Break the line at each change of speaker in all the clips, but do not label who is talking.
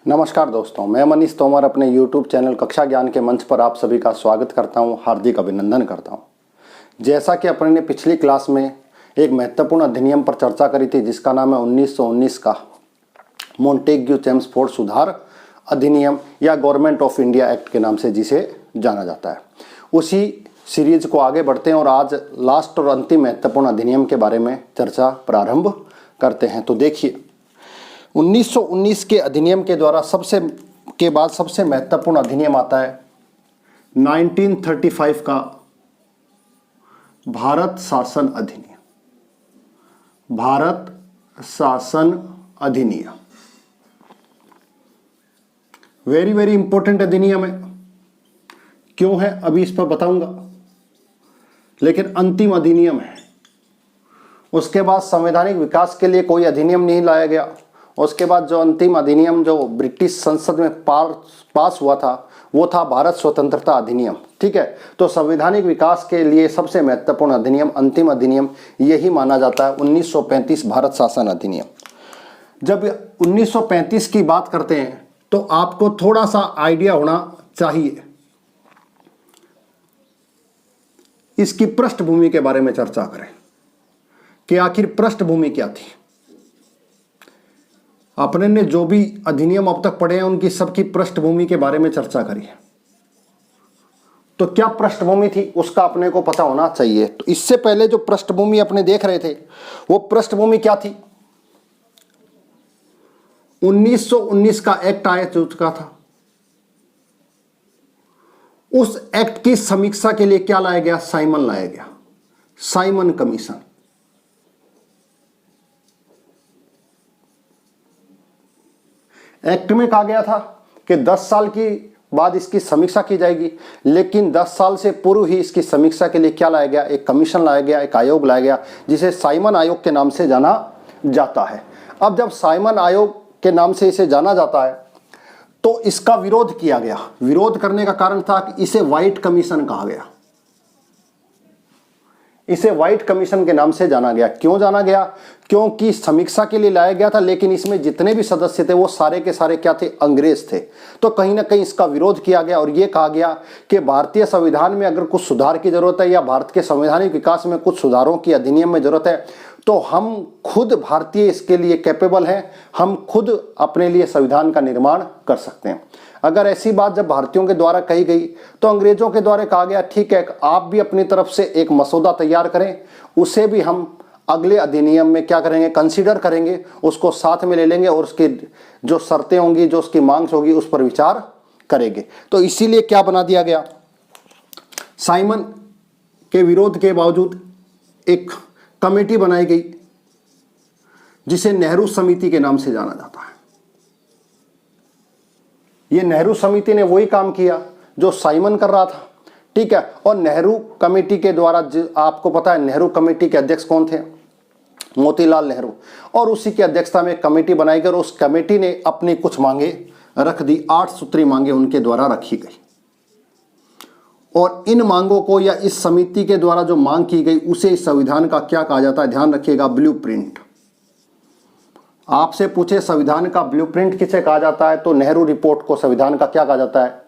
नमस्कार दोस्तों, मैं मनीष तोमर अपने YouTube चैनल कक्षा ज्ञान के मंच पर आप सभी का स्वागत करता हूं, हार्दिक अभिनंदन करता हूं। जैसा कि अपने ने पिछली क्लास में एक महत्वपूर्ण अधिनियम पर चर्चा करी थी जिसका नाम है 1919 का मोंटेग्यू चेम्सफोर्ड सुधार अधिनियम या गवर्नमेंट ऑफ इंडिया एक्ट के नाम से जिसे जाना जाता है। उसी सीरीज को आगे बढ़ते हैं और आज लास्ट और अंतिम महत्वपूर्ण अधिनियम के बारे में चर्चा प्रारंभ करते हैं। तो देखिए, 1919 के अधिनियम के द्वारा सबसे महत्वपूर्ण अधिनियम आता है 1935 का भारत शासन अधिनियम। भारत शासन अधिनियम वेरी वेरी इंपॉर्टेंट अधिनियम है। क्यों है अभी इस पर बताऊंगा, लेकिन अंतिम अधिनियम है। उसके बाद संवैधानिक विकास के लिए कोई अधिनियम नहीं लाया गया। उसके बाद जो अंतिम अधिनियम जो ब्रिटिश संसद में पास हुआ था वो था भारत स्वतंत्रता अधिनियम। ठीक है, तो संवैधानिक विकास के लिए सबसे महत्वपूर्ण अधिनियम, अंतिम अधिनियम यही माना जाता है 1935 भारत शासन अधिनियम। जब 1935 की बात करते हैं तो आपको थोड़ा सा आइडिया होना चाहिए। इसकी पृष्ठभूमि के बारे में चर्चा करें कि आखिर पृष्ठभूमि क्या थी। अपने ने जो भी अधिनियम अब तक पढ़े हैं उनकी सबकी पृष्ठभूमि के बारे में चर्चा करी है। तो क्या पृष्ठभूमि थी उसका अपने को पता होना चाहिए। तो इससे पहले जो पृष्ठभूमि अपने देख रहे थे वो पृष्ठभूमि क्या थी। 1919 का एक्ट आया चुका था। उस एक्ट की समीक्षा के लिए क्या लाया गया, साइमन लाया गया, साइमन कमीशन। एक्ट में कहा गया था कि 10 साल की बाद इसकी समीक्षा की जाएगी, लेकिन 10 साल से पूर्व ही इसकी समीक्षा के लिए क्या लाया गया, एक कमीशन लाया गया, एक आयोग लाया गया जिसे साइमन आयोग के नाम से जाना जाता है। अब जब साइमन आयोग के नाम से इसे जाना जाता है तो इसका विरोध किया गया। विरोध करने का कारण था कि इसे व्हाइट कमीशन कहा गया। इसे व्हाइट कमीशन के नाम से जाना गया। क्यों जाना गया? क्योंकि समीक्षा के लिए लाया गया था, लेकिन इसमें जितने भी सदस्य थे वो सारे के सारे क्या थे, अंग्रेज थे। तो कहीं ना कहीं इसका विरोध किया गया और ये कहा गया कि भारतीय संविधान में अगर कुछ सुधार की जरूरत है या भारत के संवैधानिक विकास में कुछ सुधारों की अधिनियम में जरूरत है तो हम खुद भारतीय इसके लिए कैपेबल हैं, हम खुद अपने लिए संविधान का निर्माण कर सकते हैं। अगर ऐसी बात जब भारतीयों के द्वारा कही गई तो अंग्रेजों के द्वारा कहा गया ठीक है, आप भी अपनी तरफ से एक मसौदा तैयार करें, उसे भी हम अगले अधिनियम में क्या करेंगे, कंसीडर करेंगे, उसको साथ में ले लेंगे और उसकी जो शर्तें होंगी, जो उसकी मांग होगी उस पर विचार करेंगे। तो इसीलिए क्या बना दिया गया, साइमन के विरोध के बावजूद एक कमेटी बनाई गई जिसे नेहरू समिति के नाम से जाना जाता है। ये नेहरू समिति ने वही काम किया जो साइमन कर रहा था। ठीक है, और नेहरू कमेटी के द्वारा आपको पता है नेहरू कमेटी के अध्यक्ष कौन थे, मोतीलाल नेहरू, और उसी की अध्यक्षता में कमेटी बनाई गई और उस कमेटी ने अपनी कुछ मांगे रख दी। 8 सूत्री मांगे उनके द्वारा रखी गई और इन मांगों को या इस समिति के द्वारा जो मांग की गई उसे इस संविधान का क्या कहा जाता है, ध्यान रखिएगा, ब्लूप्रिंट। आपसे पूछे संविधान का ब्लूप्रिंट किसे कहा जाता है तो नेहरू रिपोर्ट को संविधान का क्या कहा जाता है,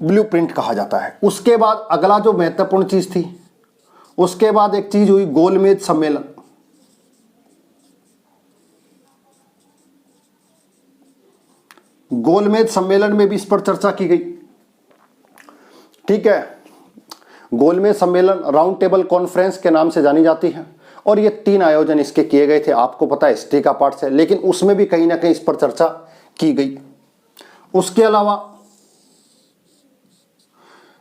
ब्लूप्रिंट कहा जाता है। उसके बाद अगला जो महत्वपूर्ण चीज थी, उसके बाद एक चीज हुई गोलमेज सम्मेलन। गोलमेज सम्मेलन में भी इस पर चर्चा की गई। ठीक है, गोलमेज सम्मेलन राउंड टेबल कॉन्फ्रेंस के नाम से जानी जाती है और ये 3 आयोजन इसके किए गए थे। आपको पता है हिस्ट्री का पार्ट है, लेकिन उसमें भी कहीं ना कहीं इस पर चर्चा की गई। उसके अलावा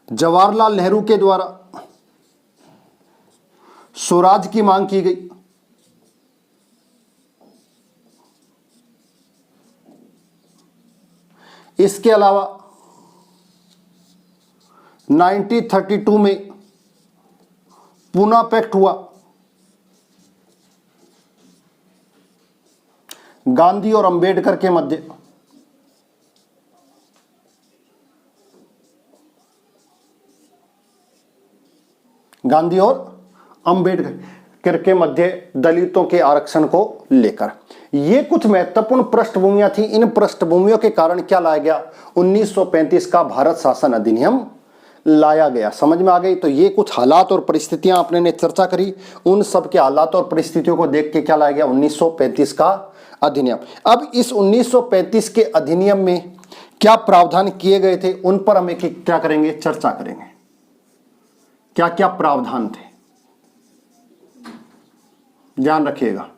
जवाहरलाल नेहरू के द्वारा स्वराज की मांग की गई। इसके अलावा 1932 में पूना पैक्ट हुआ। गांधी और अंबेडकर के मध्य। गांधी और अंबेडकर के मध्य दलितों के आरक्षण को लेकर। ये कुछ महत्वपूर्ण पृष्ठभूमियां थी। इन पृष्ठभूमियों के कारण क्या लाया गया, 1935 का भारत शासन अधिनियम लाया गया। समझ में आ गई। तो ये कुछ हालात और परिस्थितियां आपने ने चर्चा करी, उन सब के हालात और परिस्थितियों को देख के क्या लाया गया, 1935 का अधिनियम। अब इस 1935 के अधिनियम में क्या प्रावधान किए गए थे, उन पर हम एक क्या करेंगे, चर्चा करेंगे। क्या क्या प्रावधान थे, ध्यान रखिएगा।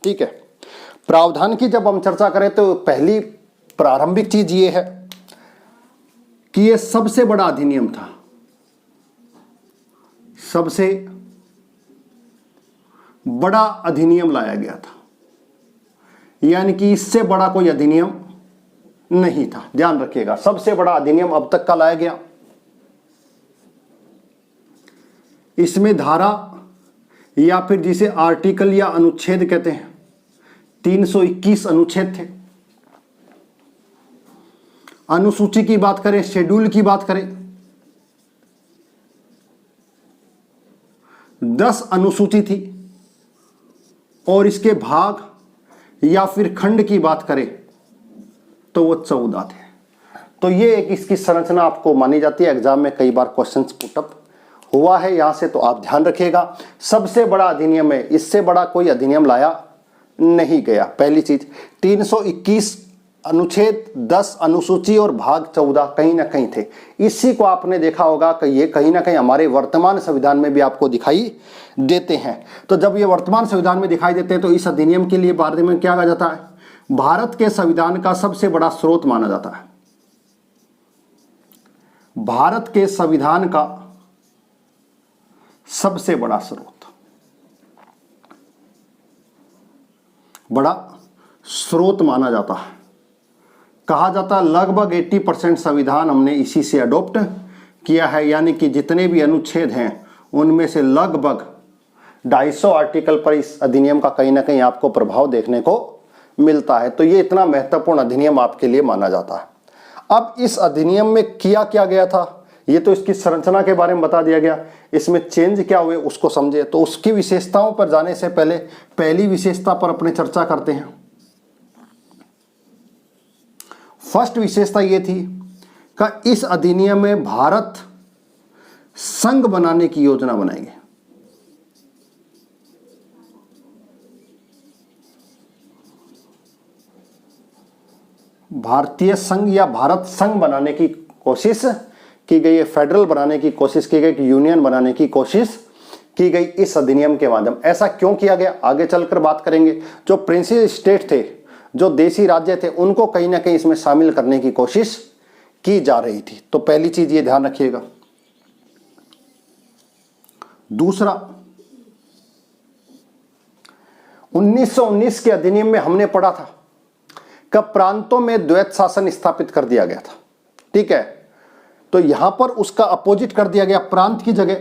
ठीक है, प्रावधान की जब हम चर्चा करें तो पहली प्रारंभिक चीज ये है कि ये सबसे बड़ा अधिनियम था, सबसे बड़ा अधिनियम लाया गया था, यानी कि इससे बड़ा कोई अधिनियम नहीं था। ध्यान रखिएगा, सबसे बड़ा अधिनियम अब तक का लाया गया। इसमें धारा या फिर जिसे आर्टिकल या अनुच्छेद कहते हैं, 321 अनुच्छेद थे। अनुसूची की बात करें, शेड्यूल की बात करें, 10 अनुसूची थी, और इसके भाग या फिर खंड की बात करें तो वो 14 थे। तो ये एक इसकी संरचना आपको मानी जाती है। एग्जाम में कई बार क्वेश्चंस पुटअप हुआ है यहां से, तो आप ध्यान रखिएगा। सबसे बड़ा अधिनियम है, इससे बड़ा कोई अधिनियम लाया नहीं गया। पहली चीज, 321 अनुच्छेद, 10 अनुसूची और भाग 14 कहीं ना कहीं थे। इसी को आपने देखा होगा कि ये कहीं ना कहीं हमारे वर्तमान संविधान में भी आपको दिखाई देते हैं। तो जब ये वर्तमान संविधान में दिखाई देते हैं तो इस अधिनियम के लिए बारे में क्या कहा जाता है, भारत के संविधान का सबसे बड़ा स्रोत माना जाता है। भारत के संविधान का सबसे बड़ा स्रोत, बड़ा स्रोत माना जाता है। कहा जाता है लगभग 80% संविधान हमने इसी से अडॉप्ट किया है, यानी कि जितने भी अनुच्छेद हैं उनमें से लगभग 250 आर्टिकल पर इस अधिनियम का कहीं ना कहीं आपको प्रभाव देखने को मिलता है। तो ये इतना महत्वपूर्ण अधिनियम आपके लिए माना जाता है। अब इस अधिनियम में किया क्या गया था, ये तो इसकी संरचना के बारे में बता दिया गया। इसमें चेंज क्या हुए उसको समझे, तो उसकी विशेषताओं पर जाने से पहले पहली विशेषता पर अपने चर्चा करते हैं। फर्स्ट विशेषता ये थी कि इस अधिनियम में भारत संघ बनाने की योजना बनाई गई। भारतीय संघ या भारत संघ बनाने की कोशिश की गई है, फेडरल बनाने की कोशिश की गई, कि यूनियन बनाने की कोशिश की गई इस अधिनियम के माध्यम। ऐसा क्यों किया गया आगे चलकर बात करेंगे। जो प्रिंसिपल स्टेट थे, जो देशी राज्य थे, उनको कहीं ना कहीं इसमें शामिल करने की कोशिश की जा रही थी। तो पहली चीज ये ध्यान रखिएगा। दूसरा, 1919 के अधिनियम में हमने पढ़ा था कि प्रांतों में द्वैत शासन स्थापित कर दिया गया था। ठीक है, तो यहां पर उसका अपोजिट कर दिया गया, प्रांत की जगह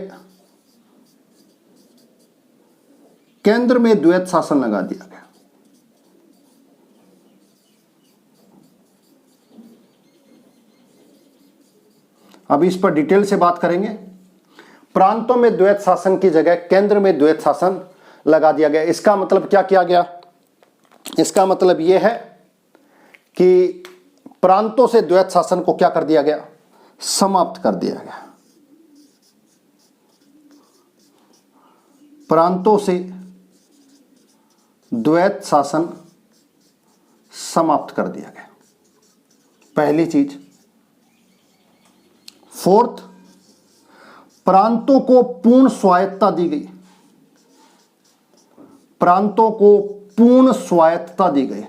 केंद्र में द्वैत शासन लगा दिया गया। अब इस पर डिटेल से बात करेंगे। प्रांतों में द्वैत शासन की जगह केंद्र में द्वैत शासन लगा दिया गया। इसका मतलब क्या किया गया, इसका मतलब यह है कि प्रांतों से द्वैत शासन को क्या कर दिया गया, समाप्त कर दिया गया। प्रांतों से द्वैत शासन समाप्त कर दिया गया, पहली चीज। फोर्थ, प्रांतों को पूर्ण स्वायत्तता दी गई। प्रांतों को पूर्ण स्वायत्तता दी गई।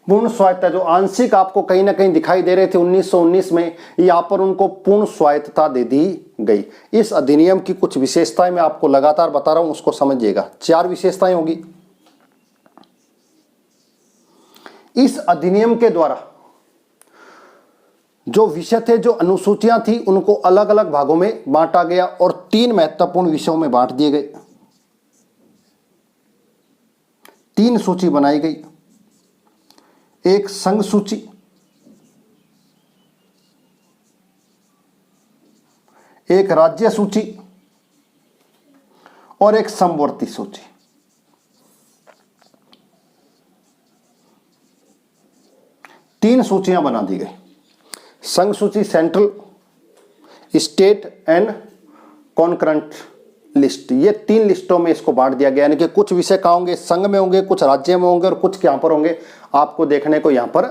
पूर्ण स्वायत्तता जो आंशिक आपको कहीं ना कहीं दिखाई दे रहे थे 1919 में, यहां पर उनको पूर्ण स्वायत्तता दे दी गई। इस अधिनियम की कुछ विशेषताएं मैं आपको लगातार बता रहा हूं, उसको समझिएगा। 4 विशेषताएं होगी। इस अधिनियम के द्वारा जो विषय थे, जो अनुसूचियां थी, उनको अलग अलग भागों में बांटा गया और 3 महत्वपूर्ण विषयों में बांट दिए गए। 3 सूची बनाई गई। एक संघ सूची, एक राज्य सूची और एक समवर्ती सूची। तीन सूचियां बना दी गई, संघ सूची, central, state and concurrent list. ये तीन लिस्टों में इसको बांट दिया गया, यानी कि कुछ विषय कहाँ होंगे, संघ में होंगे, कुछ राज्य में होंगे और कुछ यहाँ पर होंगे, आपको देखने को यहाँ पर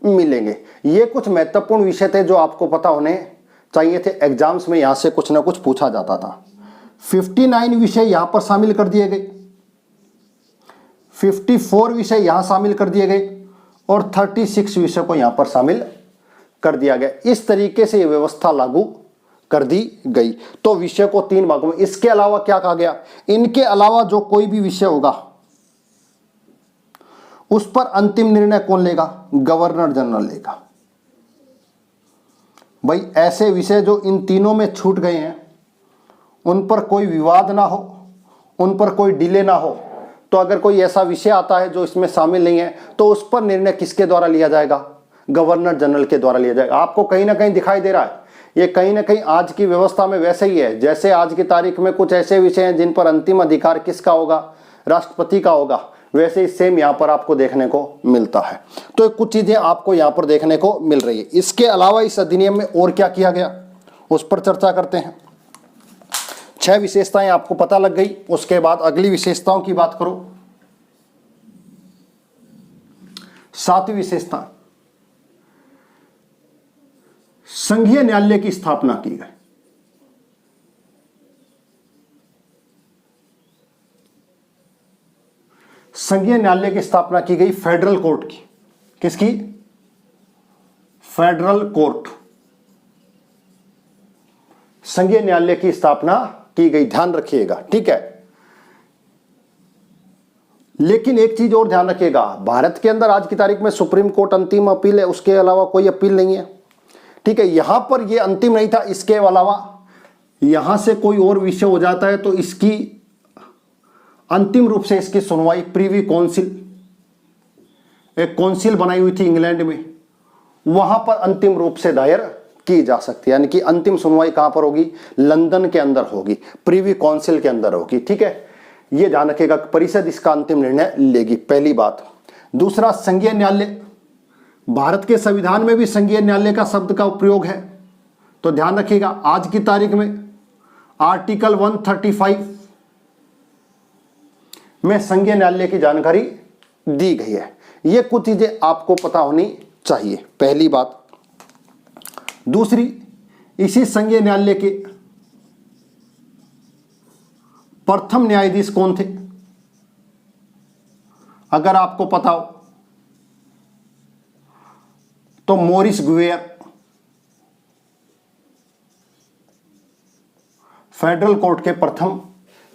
मिलेंगे। ये कुछ महत्वपूर्ण विषय थे जो आपको पता होने चाहिए थे, एग्जाम्स में यहाँ से कुछ ना कुछ पूछा जाता था। 59 विषय यहाँ पर शामिल कर दिए गए, 54 विषय यहाँ शामिल कर दिए गए और 36 विषय को यहाँ पर शामिल कर दिया गया। इस तरीके से ये व्यवस्था लागू कर दी गई। तो विषय को तीन भागों में, इसके अलावा क्या कहा गया, इनके अलावा जो कोई भी विषय होगा उस पर अंतिम निर्णय कौन लेगा, गवर्नर जनरल लेगा। भाई ऐसे विषय जो इन तीनों में छूट गए हैं उन पर कोई विवाद ना हो, उन पर कोई डिले ना हो, तो अगर कोई ऐसा विषय आता है जो इसमें शामिल नहीं है तो उस पर निर्णय किसके द्वारा लिया जाएगा, गवर्नर जनरल के द्वारा लिया जाएगा। आपको कहीं ना कहीं दिखाई दे रहा है ये कहीं ना कहीं आज की व्यवस्था में वैसे ही है, जैसे आज की तारीख में कुछ ऐसे विषय हैं जिन पर अंतिम अधिकार किसका होगा, राष्ट्रपति का होगा, वैसे ही सेम यहाँ पर आपको देखने को मिलता है। तो कुछ चीजें आपको यहाँ पर देखने को मिल रही है। इसके अलावा इस अधिनियम में और क्या किया गया उस पर चर्चा करते हैं। 6 विशेषताएं आपको पता लग गई, उसके बाद अगली विशेषताओं की बात करो। 7वीं विशेषता, संघीय न्यायालय की स्थापना की गई। संघीय न्यायालय की स्थापना की गई फेडरल कोर्ट की। किसकी, फेडरल कोर्ट, संघीय न्यायालय की स्थापना की गई, ध्यान रखिएगा, ठीक है। लेकिन एक चीज और ध्यान रखिएगा, भारत के अंदर आज की तारीख में सुप्रीम कोर्ट अंतिम अपील है, उसके अलावा कोई अपील नहीं है, ठीक है। यहां पर यह अंतिम नहीं था, इसके अलावा यहां से कोई और विषय हो जाता है तो इसकी अंतिम रूप से इसकी सुनवाई प्रीवी काउंसिल, एक काउंसिल बनाई हुई थी इंग्लैंड में, वहां पर अंतिम रूप से दायर की जा सकती है। यानी कि अंतिम सुनवाई कहां पर होगी, लंदन के अंदर होगी, प्रीवी काउंसिल के अंदर होगी, ठीक है। यह ध्यान रखिएगा, परिषद इसका अंतिम निर्णय लेगी, पहली बात। दूसरा, संघीय न्यायालय, भारत के संविधान में भी संघीय न्यायालय का शब्द का उपयोग है, तो ध्यान रखिएगा आज की तारीख में आर्टिकल 135 में संघीय न्यायालय की जानकारी दी गई है। ये कुछ चीजें आपको पता होनी चाहिए, पहली बात। दूसरी, इसी संघीय न्यायालय के प्रथम न्यायाधीश कौन थे, अगर आपको पता हो तो मोरिस गुवेर फेडरल कोर्ट के प्रथम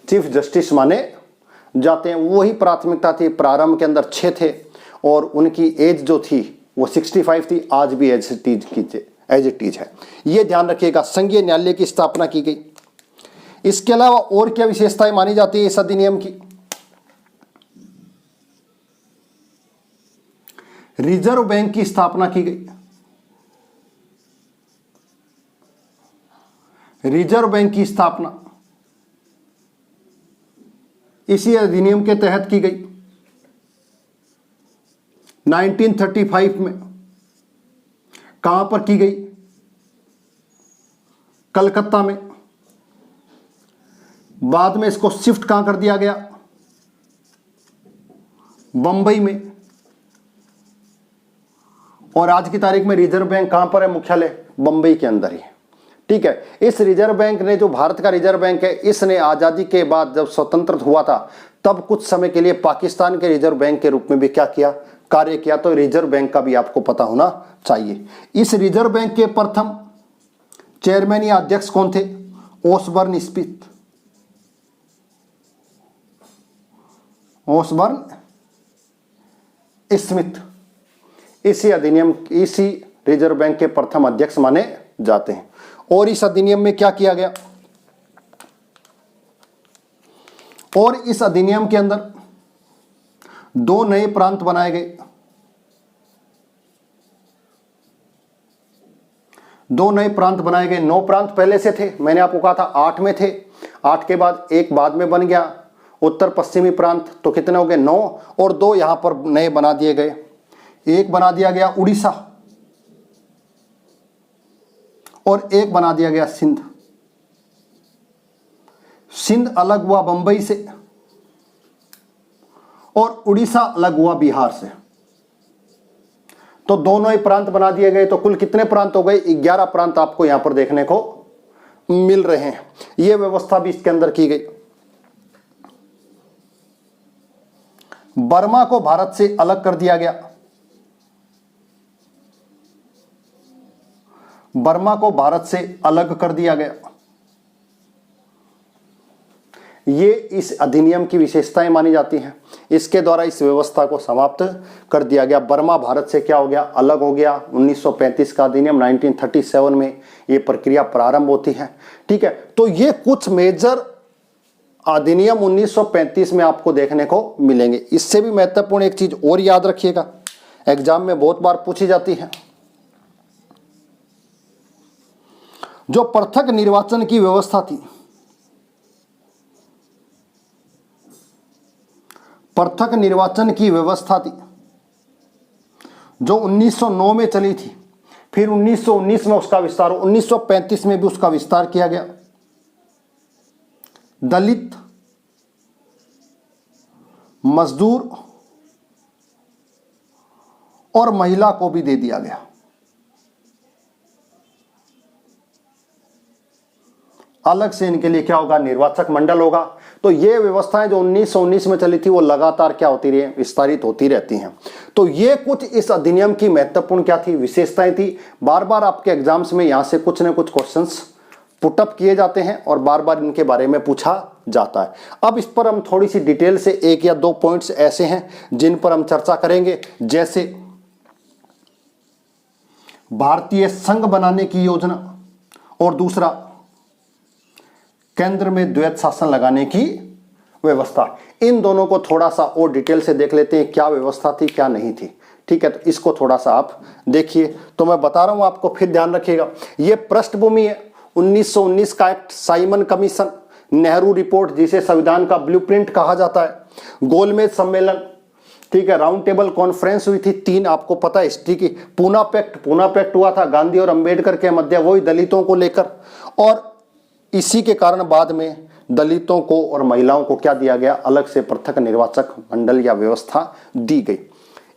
चीफ जस्टिस माने जाते हैं। वही प्राथमिकता थी, प्रारंभ के अंदर 6 थे और उनकी एज जो थी वो 65 थी, आज भी एज इट इज है। ये ध्यान रखिएगा, संघीय न्यायालय की स्थापना की गई। इसके अलावा और क्या विशेषताएं मानी जाती है इस अधिनियम की, रिजर्व बैंक की स्थापना की गई। रिजर्व बैंक की स्थापना इसी अधिनियम के तहत की गई 1935 में। कहां पर की गई, कलकत्ता में। बाद में इसको शिफ्ट कहां कर दिया गया, बंबई में। और आज की तारीख में रिजर्व बैंक कहां पर है, मुख्यालय बंबई के अंदर ही, ठीक है। इस रिजर्व बैंक ने, जो भारत का रिजर्व बैंक है, इसने आजादी के बाद जब स्वतंत्र हुआ था तब कुछ समय के लिए पाकिस्तान के रिजर्व बैंक के रूप में भी क्या किया, कार्य किया। तो रिजर्व बैंक का भी आपको पता होना चाहिए। इस रिजर्व बैंक के प्रथम चेयरमैन या अध्यक्ष कौन थे, ओसबर्न स्मिथ। ओसबर्न स्मिथ इसी अधिनियम, इसी रिजर्व बैंक के प्रथम अध्यक्ष माने जाते हैं। और इस अधिनियम में क्या किया गया, और इस अधिनियम के अंदर 2 नए प्रांत बनाए गए। दो नए प्रांत बनाए गए। 9 प्रांत पहले से थे, मैंने आपको कहा था 8 में थे, 8 के बाद एक बाद में बन गया उत्तर पश्चिमी प्रांत, तो कितने हो गए 9, और 2 यहां पर नए बना दिए गए। एक बना दिया गया उड़ीसा और एक बना दिया गया सिंध। सिंध अलग हुआ बंबई से और उड़ीसा अलग हुआ बिहार से, तो दोनों ही प्रांत बना दिए गए। तो कुल कितने प्रांत हो गए? 11 प्रांत आपको यहां पर देखने को मिल रहे हैं। यह व्यवस्था भी इसके अंदर की गई। बर्मा को भारत से अलग कर दिया गया। बर्मा को भारत से अलग कर दिया गया। ये इस अधिनियम की विशेषताएं मानी जाती हैं। इसके द्वारा इस व्यवस्था को समाप्त कर दिया गया। बर्मा भारत से क्या हो गया? अलग हो गया। 1935 का अधिनियम, 1937 में ये प्रक्रिया प्रारंभ होती है। ठीक है, तो ये कुछ मेजर अधिनियम 1935 में आपको देखने को मिलेंगे। इससे भी महत्वपूर्ण एक चीज और याद रखिएगा, एग्जाम में बहुत बार पूछी जाती है, जो पृथक निर्वाचन की व्यवस्था थी, पृथक निर्वाचन की व्यवस्था थी जो 1909 में चली थी, फिर 1919 में उसका विस्तार, 1935 में भी उसका विस्तार किया गया। दलित, मजदूर और महिला को भी दे दिया गया। अलग से इनके लिए क्या होगा? निर्वाचक मंडल होगा। तो ये व्यवस्थाएं जो 1919 में चली थी वो लगातार क्या होती रही? विस्तारित होती रहती हैं। तो ये कुछ इस अधिनियम की महत्वपूर्ण क्या थी? विशेषताएं थी। बार बार आपके एग्जाम्स में यहां से कुछ न कुछ क्वेश्चंस पुटअप किए जाते हैं और बार बार इनके बारे में पूछा जाता है। अब इस पर हम थोड़ी सी डिटेल से 1 या 2 पॉइंट्स ऐसे हैं जिन पर हम चर्चा करेंगे, जैसे भारतीय संघ बनाने की योजना और दूसरा केंद्र में द्वैत शासन लगाने की व्यवस्था। इन दोनों को थोड़ा सा और डिटेल से देख लेते हैं, क्या व्यवस्था थी क्या नहीं थी। ठीक है, तो इसको थोड़ा सा आप देखिए। तो मैं बता रहा हूं आपको, फिर ध्यान रखिएगा। यह पृष्ठभूमि है 1919 का act, Simon commission, Nehru report जिसे संविधान का ब्लूप्रिंट कहा जाता है, गोलमेज सम्मेलन, ठीक है, राउंड टेबल कॉन्फ्रेंस हुई थी 3, आपको पता है हिस्ट्री की। पूना पैक्ट हुआ था गांधी और अंबेडकर के मध्य, वही दलितों को लेकर, और इसी के कारण बाद में दलितों को और महिलाओं को क्या दिया गया? अलग से पृथक निर्वाचक मंडल या व्यवस्था दी गई।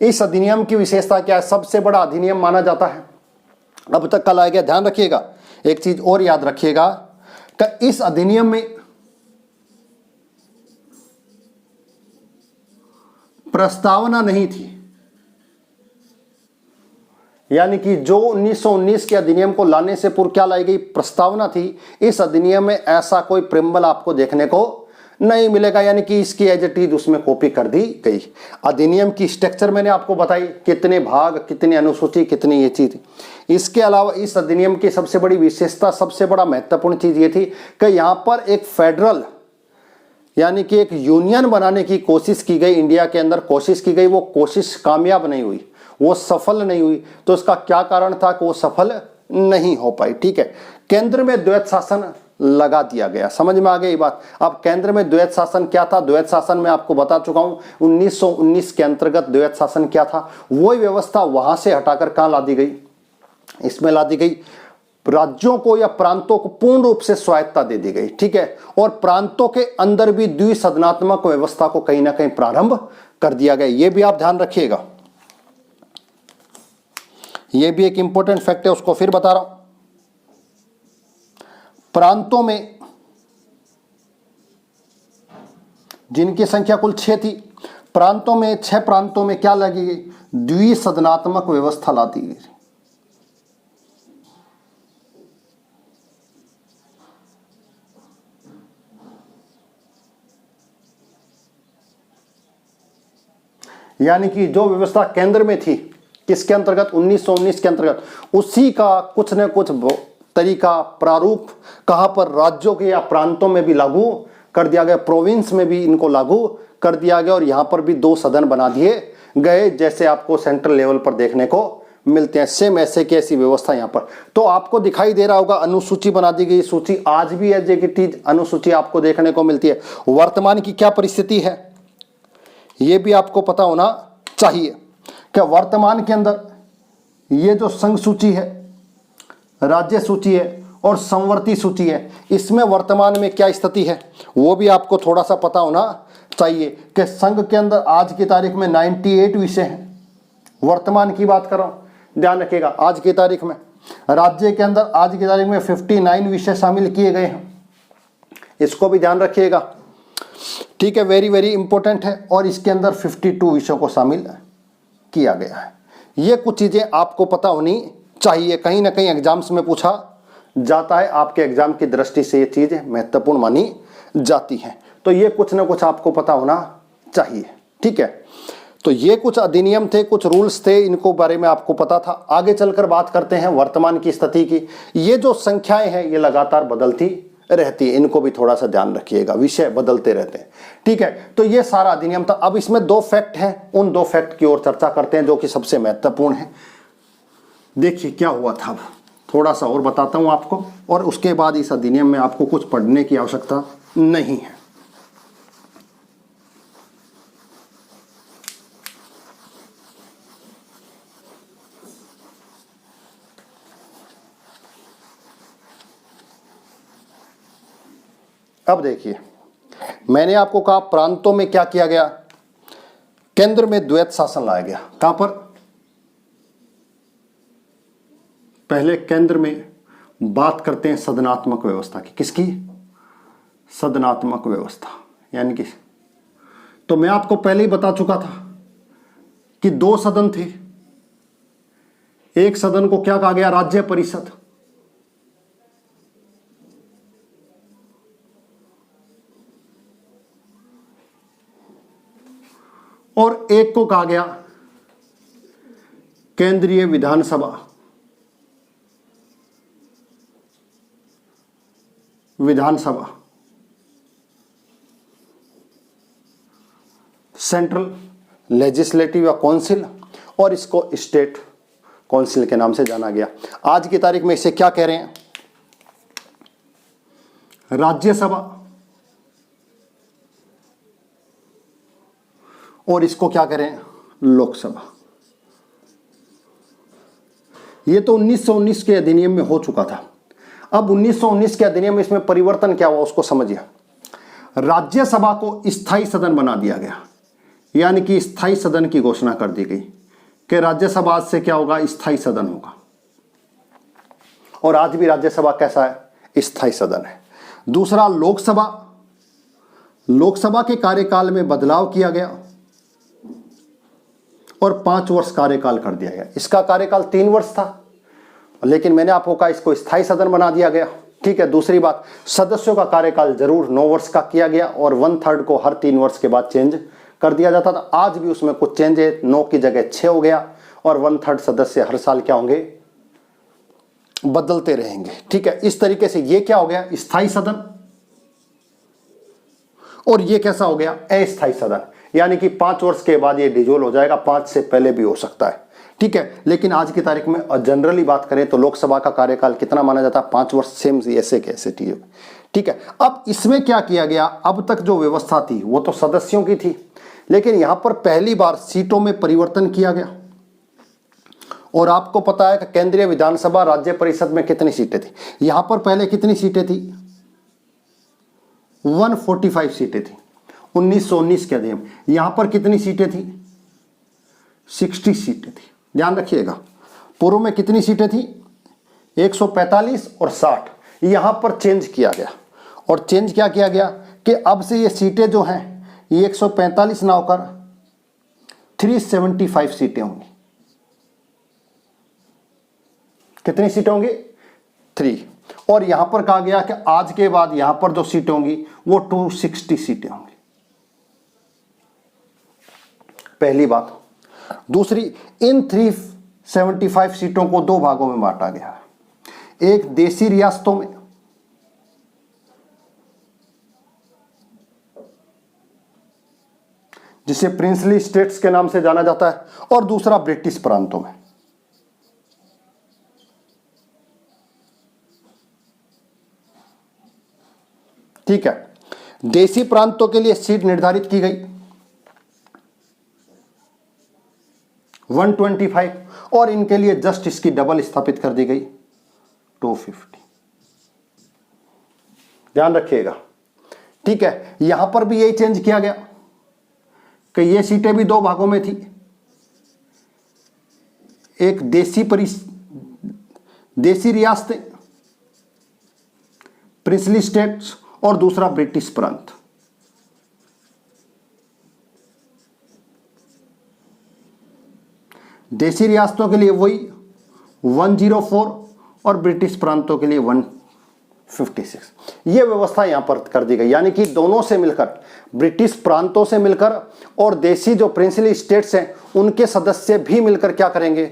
इस अधिनियम की विशेषता क्या है? सबसे बड़ा अधिनियम माना जाता है अब तक का लाया गया। ध्यान रखिएगा, एक चीज और याद रखिएगा कि इस अधिनियम में प्रस्तावना नहीं थी, यानी कि जो 1919 के अधिनियम को लाने से पूर्व क्या लाई गई? प्रस्तावना थी। इस अधिनियम में ऐसा कोई प्रेम्बल आपको देखने को नहीं मिलेगा, यानी कि इसकी एज इट इज उसमें कॉपी कर दी गई। अधिनियम की स्ट्रक्चर मैंने आपको बताई, कितने भाग, कितनी अनुसूची, कितनी ये चीज। इसके अलावा इस अधिनियम की सबसे बड़ी विशेषता, सबसे बड़ा महत्वपूर्ण चीज ये थी कि यहां पर एक फेडरल यानी कि एक यूनियन बनाने की कोशिश की गई, इंडिया के अंदर कोशिश की गई। वो कोशिश कामयाब नहीं हुई, वो सफल नहीं हुई। तो इसका क्या कारण था कि वो सफल नहीं हो पाई? ठीक है, केंद्र में द्वैत शासन लगा दिया गया। समझ में आ गई बात? अब केंद्र में द्वैत शासन क्या था? द्वैत शासन में आपको बता चुका हूं, 1919 के अंतर्गत द्वैत शासन क्या था? वही व्यवस्था वहां से हटाकर कहां ला दी गई? इसमें ला दी गई। राज्यों को या प्रांतों को पूर्ण रूप से स्वायत्ता दे दी गई। ठीक है, और प्रांतों के अंदर भी द्विसदनात्मक व्यवस्था को कहीं ना कहीं प्रारंभ कर दिया गया। यह भी आप ध्यान रखिएगा, यह भी एक इंपॉर्टेंट फैक्ट है, उसको फिर बता रहा हूं। प्रांतों में जिनकी संख्या कुल 6 थी, प्रांतों में 6 प्रांतों में क्या लगी गई? द्विसदनात्मक व्यवस्था ला दी गई। यानी कि जो व्यवस्था केंद्र में थी, किसके अंतर्गत? 1919 के अंतर्गत, उसी का कुछ न कुछ तरीका, प्रारूप कहां पर? राज्यों के या प्रांतों में भी लागू कर दिया गया, प्रोविंस में भी इनको लागू कर दिया गया, और यहां पर भी 2 सदन बना दिए गए, जैसे आपको सेंट्रल लेवल पर देखने को मिलते हैं। सेम ऐसे की ऐसी व्यवस्था यहाँ पर। तो आपको दिखाई दे रहा होगा अनुसूची बना दी गई, सूची आज भी एग्जीक्यूटिव अनुसूची आपको देखने को मिलती है। वर्तमान की क्या परिस्थिति है ये भी आपको पता होना चाहिए। क्या वर्तमान के अंदर ये जो संघ सूची है, राज्य सूची है और संवर्ती सूची है, इसमें वर्तमान में क्या स्थिति है वो भी आपको थोड़ा सा पता होना चाहिए। कि संघ के अंदर आज की तारीख में 98 विषय हैं, वर्तमान की बात कर रहा हूं, ध्यान रखिएगा। आज की तारीख में राज्य के अंदर आज की तारीख में 59 विषय शामिल किए गए हैं, इसको भी ध्यान रखिएगा, ठीक है, वेरी वेरी इंपॉर्टेंट है। और इसके अंदर 52 विषयों को शामिल किया गया है। ये कुछ चीजें आपको पता होनी चाहिए, कहीं ना कहीं एग्जाम्स में पूछा जाता है, आपके एग्जाम की दृष्टि से ये चीजें महत्वपूर्ण मानी जाती हैं। तो ये कुछ ना कुछ आपको पता होना चाहिए, ठीक है। तो ये कुछ अधिनियम थे, कुछ रूल्स थे, इनको बारे में आपको पता था। आगे चलकर बात करते हैं वर्तमान की स्थिति की। ये जो संख्याएं हैं ये लगातार बदलती रहती है, इनको भी थोड़ा सा ध्यान रखिएगा, विषय बदलते रहते हैं, ठीक है। तो ये सारा अधिनियम था। अब इसमें 2 फैक्ट हैं, उन 2 फैक्ट की ओर चर्चा करते हैं जो कि सबसे महत्वपूर्ण है। देखिए क्या हुआ था, थोड़ा सा और बताता हूं आपको, और उसके बाद इस अधिनियम में आपको कुछ पढ़ने की आवश्यकता नहीं है। अब देखिए, मैंने आपको कहा प्रांतों में क्या किया गया, केंद्र में द्वैत शासन लाया गया। कहां पर, पहले केंद्र में बात करते हैं सदनात्मक व्यवस्था की। किसकी, सदनात्मक व्यवस्था, यानी कि, तो मैं आपको पहले ही बता चुका था कि 2 सदन थे। एक सदन को क्या कहा गया, राज्य परिषद, और एक को कहा गया केंद्रीय विधानसभा, विधानसभा, सेंट्रल लेजिस्लेटिव या काउंसिल, और इसको स्टेट काउंसिल के नाम से जाना गया। आज की तारीख में इसे क्या कह रहे हैं, राज्यसभा, और इसको क्या करें, लोकसभा। ये तो 1919 के अधिनियम में हो चुका था। अब 1919 के अधिनियम में इसमें परिवर्तन क्या हुआ उसको समझिए। राज्यसभा को स्थायी सदन बना दिया गया, यानी कि स्थायी सदन की घोषणा कर दी गई कि राज्यसभा आज से क्या होगा, स्थायी सदन होगा। और आज भी राज्यसभा कैसा है, स्थायी सदन है। दूसरा, लोकसभा, लोकसभा के कार्यकाल में बदलाव किया गया और 5 वर्ष कार्यकाल कर दिया गया। इसका कार्यकाल 3 वर्ष था, लेकिन मैंने आपको कहा इसको स्थायी सदन बना दिया गया, ठीक है। दूसरी बात, सदस्यों का कार्यकाल जरूर 9 वर्ष का किया गया और 1/3 को हर 3 वर्ष के बाद चेंज कर दिया जाता था। आज भी उसमें कुछ चेंज है, 9 की जगह 6 हो गया, और 1/3 सदस्य हर साल क्या होंगे, बदलते रहेंगे, ठीक है। इस तरीके से ये क्या हो गया, स्थायी सदन, और ये कैसा हो गया, अस्थायी सदन, यानी कि 5 वर्ष के बाद ये डिजोल्व हो जाएगा, 5 से पहले भी हो सकता है, ठीक है। लेकिन आज की तारीख में जनरली बात करें तो लोकसभा का कार्यकाल कितना माना जाता है, 5 वर्ष, सेम ऐसे कैसे, ठीक है। अब इसमें क्या किया गया, अब तक जो व्यवस्था थी वो तो सदस्यों की थी, लेकिन यहां पर पहली बार सीटों में परिवर्तन किया गया। और आपको पता है कि केंद्रीय विधानसभा, राज्य परिषद में कितनी सीटें थी, यहां पर पहले कितनी सीटें थी, 145 सीटें थी 1919 के अधिनियम। यहां पर कितनी सीटें थी, 60 सीटें थी। ध्यान रखिएगा, पूर्व में कितनी सीटें थी, 145 और 60। यहां पर चेंज किया गया, और चेंज क्या किया गया कि अब से ये सीटें जो हैं ये 145 ना होकर 375 सीटें होंगी। कितनी सीटें होंगी, 3। और यहां पर कहा गया कि आज के बाद यहां पर जो सीटें होंगी वो 260 सीटें होंगी, पहली बात। दूसरी, इन 375 सीटों को 2 भागों में बांटा गया, एक देशी रियासतों में जिसे प्रिंसली स्टेट्स के नाम से जाना जाता है, और दूसरा ब्रिटिश प्रांतों में। ठीक है। देशी प्रांतों के लिए सीट निर्धारित की गई 125 और इनके लिए जस्ट इसकी डबल स्थापित कर दी गई 250। ध्यान रखिएगा, ठीक है। यहां पर भी यही चेंज किया गया कि ये सीटें भी दो भागों में थी, एक देशी रियासतें प्रिंसली स्टेट्स और दूसरा ब्रिटिश प्रांत। देशी रियासतों के लिए वही 104 और ब्रिटिश प्रांतों के लिए 156। यह व्यवस्था यहां पर कर दी गई, यानी कि दोनों से मिलकर, ब्रिटिश प्रांतों से मिलकर और देशी जो प्रिंसली स्टेट्स हैं उनके सदस्य भी मिलकर क्या करेंगे,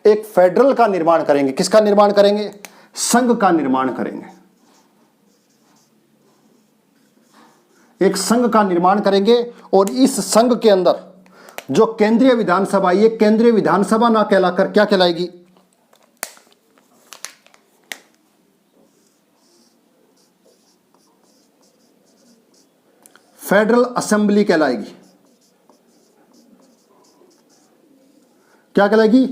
एक फेडरल का निर्माण करेंगे। किसका निर्माण करेंगे? संघ का निर्माण करेंगे। एक संघ का निर्माण करेंगे और इस संघ के अंदर जो केंद्रीय विधानसभा, ये केंद्रीय विधानसभा ना कहलाकर क्या कहलाएगी? फेडरल असेंबली कहलाएगी। क्या कहलाएगी?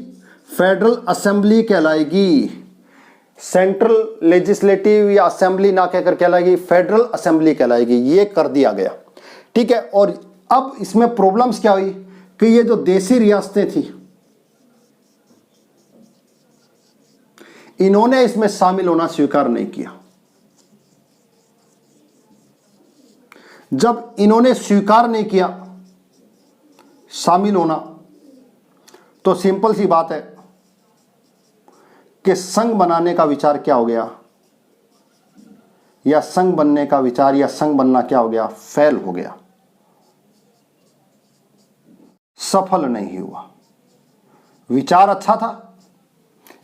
फेडरल असेंबली कहलाएगी। सेंट्रल लेजिस्लेटिव या असेंबली ना कहकर कहलाएगी, फेडरल असेंबली कहलाएगी। ये कर दिया गया, ठीक है। और अब इसमें प्रॉब्लम्स क्या हुई कि ये जो देशी रियासतें थी इन्होंने इसमें शामिल होना स्वीकार नहीं किया। जब इन्होंने स्वीकार नहीं किया शामिल होना, तो सिंपल सी बात है कि संघ बनाने का विचार क्या हो गया, या संघ बनने का विचार या संघ बनना क्या हो गया? फेल हो गया, सफल नहीं हुआ। विचार अच्छा था,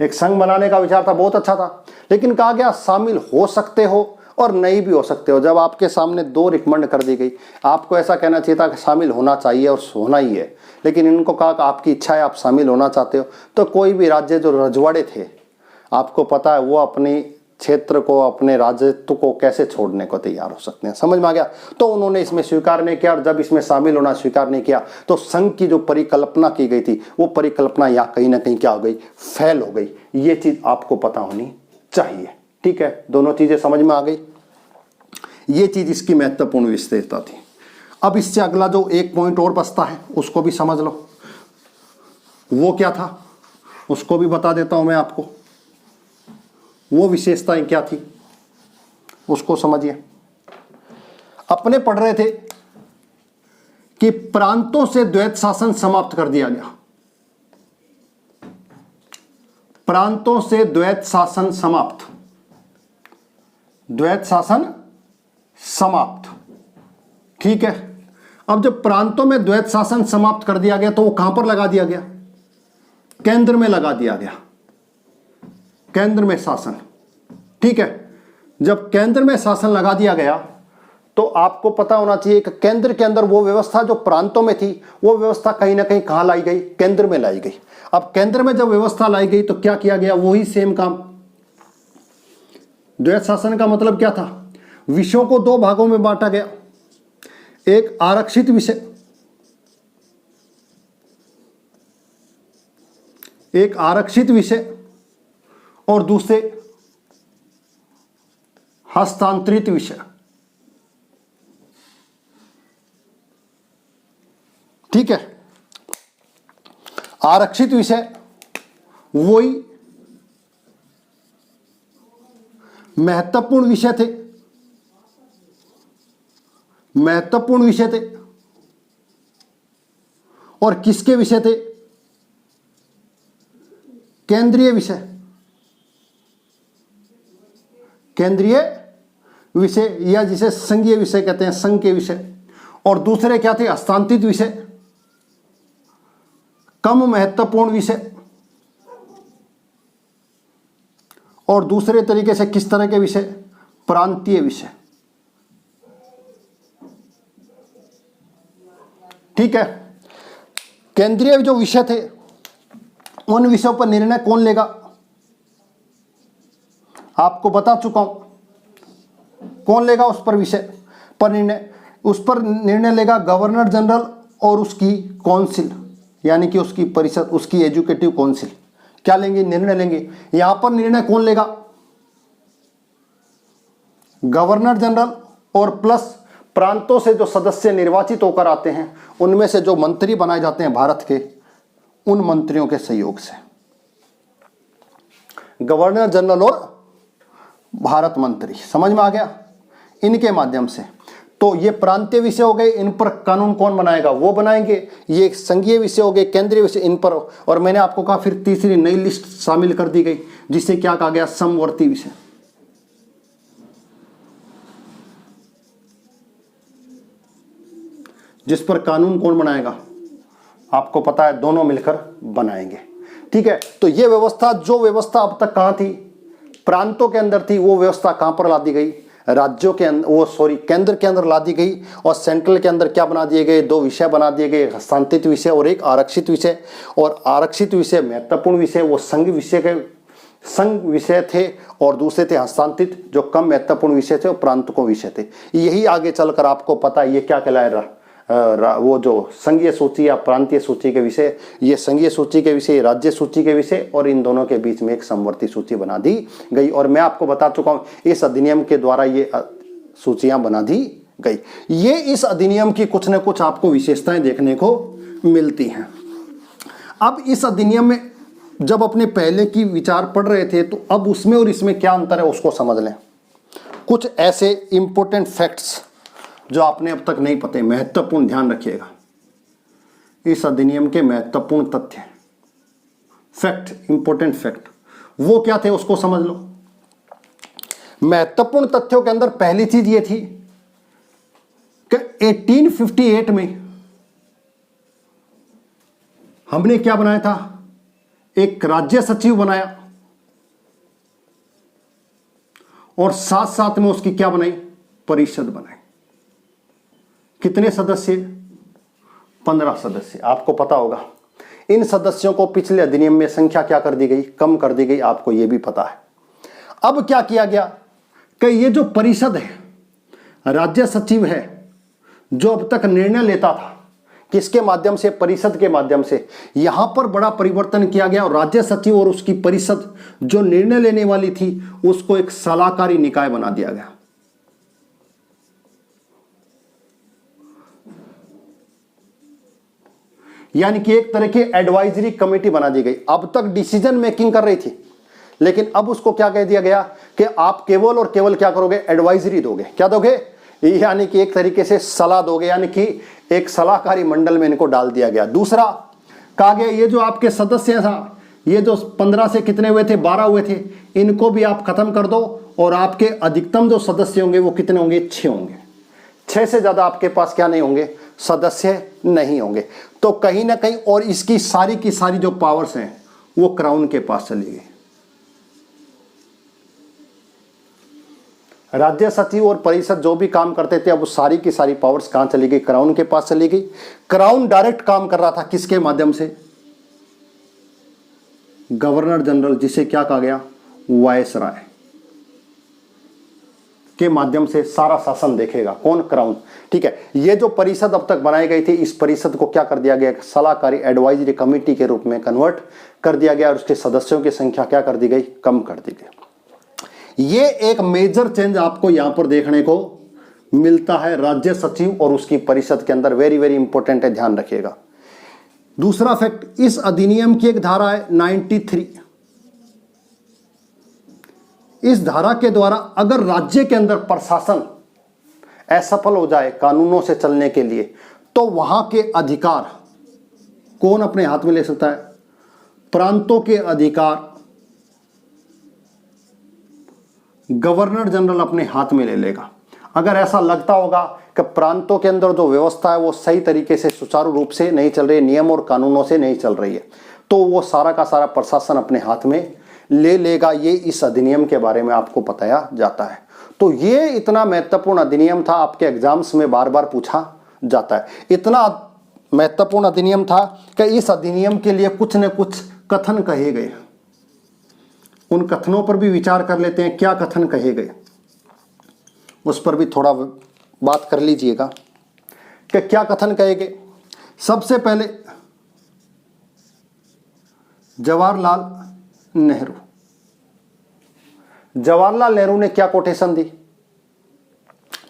एक संघ बनाने का विचार था, बहुत अच्छा था, लेकिन कहा गया शामिल हो सकते हो और नहीं भी हो सकते हो। जब आपके सामने दो रिकमेंड कर दी गई, आपको ऐसा कहना चाहिए था कि शामिल होना चाहिए और होना ही है, लेकिन इनको कहा कि आपकी इच्छा है, आप शामिल होना चाहते हो। तो कोई भी राज्य जो रजवाड़े थे, आपको पता है वो अपनी क्षेत्र को, अपने राज्यत्व को कैसे छोड़ने को तैयार हो सकते हैं। समझ में आ गया? तो उन्होंने इसमें स्वीकार नहीं किया, और जब इसमें शामिल होना स्वीकार नहीं किया तो संघ की जो परिकल्पना की गई थी वो परिकल्पना यहाँ कहीं ना कहीं क्या हो गई? फेल हो गई। ये चीज आपको पता होनी चाहिए, ठीक है। दोनों चीजें समझ में आ गई। ये चीज इसकी महत्वपूर्ण विशेषता थी। अब इससे अगला जो एक पॉइंट और बचता है उसको भी समझ लो, वो क्या था उसको भी बता देता हूं मैं आपको। वो विशेषताएं क्या थी उसको समझिए। अपने पढ़ रहे थे कि प्रांतों से द्वैत शासन समाप्त कर दिया गया। प्रांतों से द्वैत शासन समाप्त, द्वैत शासन समाप्त, ठीक है। अब जब प्रांतों में द्वैत शासन समाप्त कर दिया गया तो वो कहां पर लगा दिया गया? केंद्र में लगा दिया गया, केंद्र में शासन, ठीक है। जब केंद्र में शासन लगा दिया गया तो आपको पता होना चाहिए कि केंद्र के अंदर वो व्यवस्था जो प्रांतों में थी वो व्यवस्था कहीं ना कहीं कहां लाई गई? केंद्र में लाई गई। अब केंद्र में जब व्यवस्था लाई गई तो क्या किया गया? वही सेम काम। द्वैत शासन का मतलब क्या था? विषयों को दो भागों में बांटा गया, एक आरक्षित विषय, एक आरक्षित विषय और दूसरे हस्तांतरित विषय, ठीक है। आरक्षित विषय वही महत्वपूर्ण विषय थे, महत्वपूर्ण विषय थे। और किसके विषय थे? केंद्रीय विषय, केंद्रीय विषय या जिसे संघीय विषय कहते हैं, संघ के विषय। और दूसरे क्या थे? हस्तांतरित विषय, कम महत्वपूर्ण विषय। और दूसरे तरीके से किस तरह के विषय? प्रांतीय विषय, ठीक है। केंद्रीय जो विषय थे उन विषयों पर निर्णय कौन लेगा? आपको बता चुका हूं कौन लेगा उस पर विषय पर निर्णय? उस पर निर्णय लेगा गवर्नर जनरल और उसकी काउंसिल, यानी कि उसकी परिषद, उसकी एजुकेटिव काउंसिल क्या लेंगे? निर्णय लेंगे। यहां पर निर्णय कौन लेगा? गवर्नर जनरल और प्लस प्रांतों से जो सदस्य निर्वाचित होकर आते हैं, उनमें से जो मंत्री बनाए जाते हैं भारत के, उन मंत्रियों के सहयोग से। गवर्नर जनरल और भारत मंत्री, समझ में आ गया? इनके माध्यम से। तो ये प्रांतीय विषय हो गए, इन पर कानून कौन बनाएगा? वो बनाएंगे। ये संघीय विषय हो गए, केंद्रीय विषय, इन पर। और मैंने आपको कहा फिर तीसरी नई लिस्ट शामिल कर दी गई, जिसे क्या कहा गया? समवर्ती विषय। जिस पर कानून कौन बनाएगा? आपको पता है, दोनों मिलकर बनाएंगे। ठीक है। तो ये व्यवस्था, जो व्यवस्था अब तक कहां थी? प्रांतों के अंदर थी, वो व्यवस्था कहां पर ला दी गई? राज्यों के अंदर, केंद्र के अंदर ला दी गई। और सेंट्रल के अंदर क्या बना दिए गए? दो विषय बना दिए गए, हस्तांतरित विषय और एक आरक्षित विषय। और आरक्षित विषय महत्वपूर्ण विषय, वो संघ विषय थे, और दूसरे थे हस्तांतरित, जो कम महत्वपूर्ण विषय थे, और प्रांत को विषय थे। यही आगे चलकर आपको पता है ये क्या कहलाएगा? वो जो संघीय सूची या प्रांतीय सूची के विषय, ये संघीय सूची के विषय, राज्य सूची के विषय, और इन दोनों के बीच में एक समवर्ती सूची बना दी गई। और मैं आपको बता चुका हूं, इस अधिनियम के द्वारा ये सूचियां बना दी गई। ये इस अधिनियम की कुछ न कुछ आपको विशेषताएं देखने को मिलती हैं। अब इस अधिनियम में जब अपने पहले की विचार पढ़ रहे थे, तो अब उसमें और इसमें क्या अंतर है उसको समझ लें। कुछ ऐसे इंपॉर्टेंट फैक्ट्स जो आपने अब तक नहीं पते, महत्वपूर्ण, ध्यान रखिएगा। इस अधिनियम के महत्वपूर्ण तथ्य, फैक्ट, इंपॉर्टेंट फैक्ट, वो क्या थे उसको समझ लो। महत्वपूर्ण तथ्यों के अंदर पहली चीज ये थी कि 1858 में हमने क्या बनाया था? एक राज्य सचिव बनाया, और साथ साथ में उसकी क्या बनाई? परिषद बनाई। कितने सदस्य? 15 सदस्य। आपको पता होगा इन सदस्यों को पिछले अधिनियम में संख्या क्या कर दी गई? कम कर दी गई। आपको यह भी पता है। अब क्या किया गया कि ये जो परिषद है, राज्य सचिव है, जो अब तक निर्णय लेता था, किसके माध्यम से? परिषद के माध्यम से। यहां पर बड़ा परिवर्तन किया गया, और राज्य सचिव और उसकी परिषद जो निर्णय लेने वाली थी, उसको एक सलाहकारी निकाय बना दिया गया। यानी कि एक तरह की एडवाइजरी कमेटी बना दी गई। अब तक डिसीजन मेकिंग कर रही थी, लेकिन अब उसको क्या कह दिया गया कि आप केवल और केवल क्या करोगे? एडवाइजरी दोगे। क्या दोगे? यानी कि एक तरीके से सलाह दोगे, यानी कि एक सलाहकारी मंडल में इनको डाल दिया गया। दूसरा कहा गया, ये जो आपके सदस्य था, ये जो 15 से कितने हुए थे? 12 हुए थे, इनको भी आप खत्म कर दो, और आपके अधिकतम जो सदस्य होंगे वो कितने होंगे? 6 होंगे। 6 से ज्यादा आपके पास क्या नहीं होंगे? सदस्य नहीं होंगे। तो कहीं ना कहीं, और इसकी सारी की सारी जो पावर्स हैं वो क्राउन के पास चली गई। राज्य सचिव और परिषद जो भी काम करते थे, अब सारी की सारी पावर्स कहां चली गई? क्राउन के पास चली गई। क्राउन डायरेक्ट काम कर रहा था किसके माध्यम से? गवर्नर जनरल, जिसे क्या कहा गया? वायसराय के माध्यम से सारा शासन देखेगा। कौन? क्राउन। ठीक है। ये जो परिषद अब तक बनाई गई थी, इस परिषद को क्या कर दिया गया? सलाहकारी एडवाइजरी कमेटी के रूप में कन्वर्ट कर दिया गया, और उसके सदस्यों की संख्या क्या कर दी गई? कम कर दी गई। ये एक मेजर चेंज आपको यहां पर देखने को मिलता है राज्य सचिव और उसकी परिषद के अंदर। वेरी वेरी इंपॉर्टेंट है, ध्यान रखिएगा। दूसरा फैक्ट, इस अधिनियम की एक धारा है 93। इस धारा के द्वारा अगर राज्य के अंदर प्रशासन असफल हो जाए कानूनों से चलने के लिए, तो वहां के अधिकार कौन अपने हाथ में ले सकता है? प्रांतों के अधिकार गवर्नर जनरल अपने हाथ में ले लेगा। अगर ऐसा लगता होगा कि प्रांतों के अंदर जो व्यवस्था है वो सही तरीके से सुचारू रूप से नहीं चल रही है, नियम और कानूनों से नहीं चल रही है, तो वो सारा का सारा प्रशासन अपने हाथ में ले लेगा। ये इस अधिनियम के बारे में आपको बताया जाता है। तो ये इतना महत्वपूर्ण अधिनियम था, आपके एग्जाम्स में बार बार पूछा जाता है। इतना महत्वपूर्ण अधिनियम था कि इस अधिनियम के लिए कुछ न कुछ कथन कहे गए। उन कथनों पर भी विचार कर लेते हैं, क्या कथन कहे गए। उस पर भी थोड़ा बात कर लीजिएगा कि क्या कथन कहेंगे। सबसे पहले जवाहरलाल नेहरू, जवाहरलाल नेहरू ने क्या कोटेशन दी?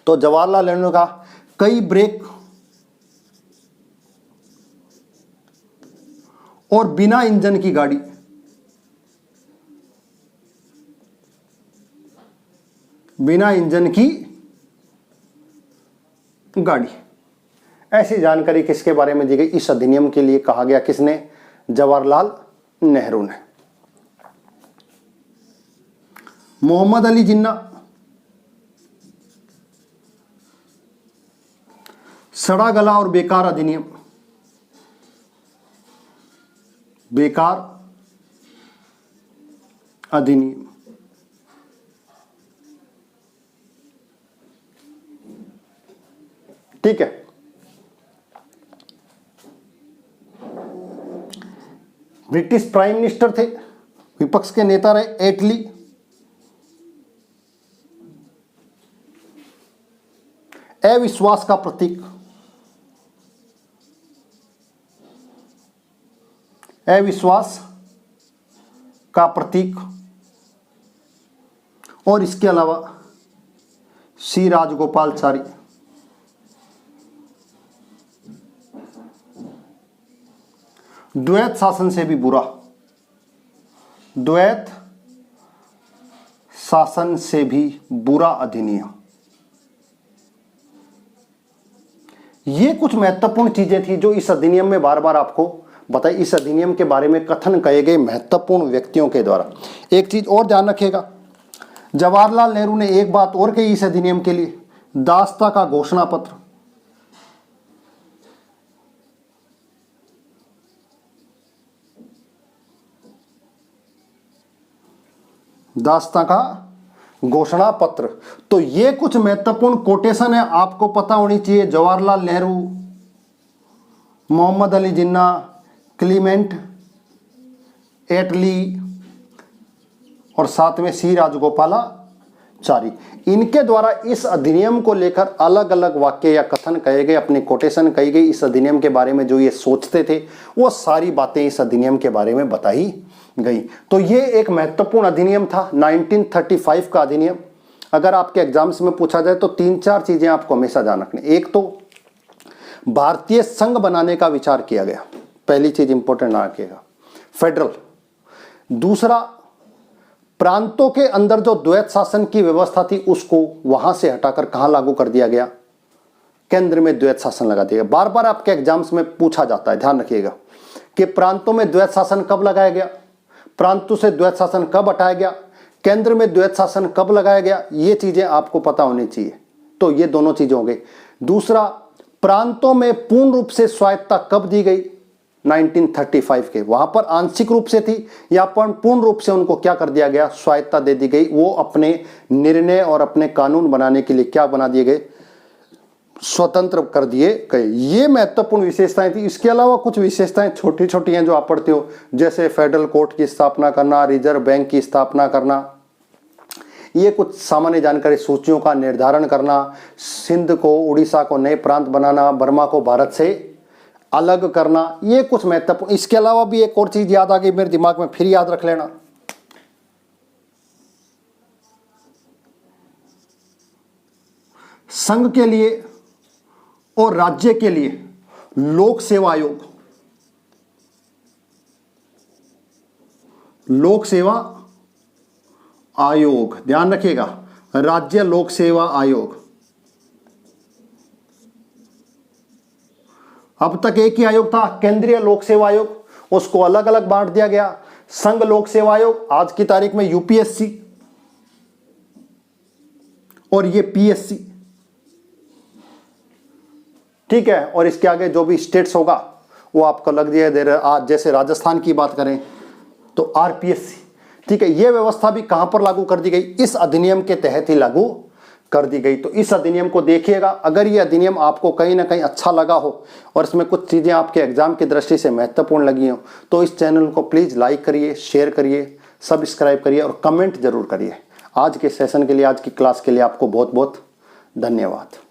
तो जवाहरलाल नेहरू ने कहा कई ब्रेक और बिना इंजन की गाड़ी, बिना इंजन की गाड़ी, ऐसी जानकारी किसके बारे में दी गई? इस अधिनियम के लिए कहा गया किसने? जवाहरलाल नेहरू ने। मोहम्मद अली जिन्ना, सड़ा गला और बेकार अधिनियम, बेकार अधिनियम। ठीक है, ब्रिटिश प्राइम मिनिस्टर थे, विपक्ष के नेता रहे एटली। अविश्वास का प्रतीक, अविश्वास का प्रतीक। और इसके अलावा सी राजगोपालाचारी, द्वैत शासन से भी बुरा, द्वैत शासन से भी बुरा अधिनियम। ये कुछ महत्वपूर्ण चीजें थी जो इस अधिनियम में बार बार आपको बताइए। इस अधिनियम के बारे में कथन कहे गए महत्वपूर्ण व्यक्तियों के द्वारा। एक चीज और ध्यान रखिएगा, जवाहरलाल नेहरू ने एक बात और कही इस अधिनियम के लिए, दास्ता का घोषणा पत्र। दास्ता का घोषणा पत्र। तो ये कुछ महत्वपूर्ण कोटेशन है, आपको पता होनी चाहिए। जवाहरलाल नेहरू, मोहम्मद अली जिन्ना, क्लीमेंट एटली और साथ में सी राजगोपालाचारी, इनके द्वारा इस अधिनियम को लेकर अलग अलग वाक्य या कथन कहे गए, अपनी कोटेशन कही गई। इस अधिनियम के बारे में जो ये सोचते थे वो सारी बातें इस अधिनियम के बारे में बताई गई। तो ये एक महत्वपूर्ण अधिनियम था, 1935 का अधिनियम। अगर आपके एग्जाम्स में पूछा जाए तो 3-4 चीजें आपको हमेशा ध्यान रखनी। एक तो भारतीय संघ बनाने का विचार किया गया, पहली चीज इंपॉर्टेंट ना रखिएगा, फेडरल। दूसरा, प्रांतों के अंदर जो द्वैत शासन की व्यवस्था थी उसको वहां से हटाकर कहां लागू कर दिया गया? केंद्र में द्वैत शासन लगा दिया गया। बार बार आपके एग्जाम्स में पूछा जाता है, ध्यान रखिएगा कि प्रांतों में द्वैत शासन कब लगाया गया, प्रांतों से द्वैत शासन कब हटाया गया, केंद्र में द्वैत शासन कब लगाया गया, ये चीजें आपको पता होनी चाहिए। तो ये दोनों चीजें हो गई। दूसरा, प्रांतों में पूर्ण रूप से स्वायत्तता कब दी गई? 1935 के। वहां पर आंशिक रूप से थी, या पूर्ण रूप से उनको क्या कर दिया गया? स्वायत्तता दे दी गई। वो अपने निर्णय और अपने कानून बनाने के लिए क्या बना दिए गए? स्वतंत्र कर दिए गए। ये महत्वपूर्ण विशेषताएं थी। इसके अलावा कुछ विशेषताएं छोटी छोटी हैं जो आप पढ़ते हो, जैसे फेडरल कोर्ट की स्थापना करना, रिजर्व बैंक की स्थापना करना, ये कुछ सामान्य जानकारी, सूचियों का निर्धारण करना, सिंध को, उड़ीसा को नए प्रांत बनाना, बर्मा को भारत से अलग करना, ये कुछ महत्वपूर्ण। इसके अलावा भी एक और चीज याद आ गई मेरे दिमाग में, फिर याद रख लेना। संघ के लिए और राज्य के लिए लोक सेवा आयोग, लोक सेवा आयोग, ध्यान रखिएगा, राज्य लोक सेवा आयोग। अब तक एक ही आयोग था, केंद्रीय लोक सेवा आयोग, उसको अलग अलग बांट दिया गया। संघ लोक सेवा आयोग आज की तारीख में यूपीएससी और ये पीएससी, ठीक है। और इसके आगे जो भी स्टेट्स होगा वो आपको लग दिया दे रहा। आज जैसे राजस्थान की बात करें तो आरपीएससी, ठीक है। ये व्यवस्था भी कहां पर लागू कर दी गई? इस अधिनियम के तहत ही लागू कर दी गई। तो इस अधिनियम को देखिएगा। अगर ये अधिनियम आपको कहीं ना कहीं अच्छा लगा हो और इसमें कुछ चीजें आपके एग्जाम की दृष्टि से महत्वपूर्ण लगी हो तो इस चैनल को प्लीज लाइक करिए, शेयर करिए, सब्सक्राइब करिए और कमेंट जरूर करिए। आज के सेशन के लिए, आज की क्लास के लिए आपको बहुत बहुत धन्यवाद।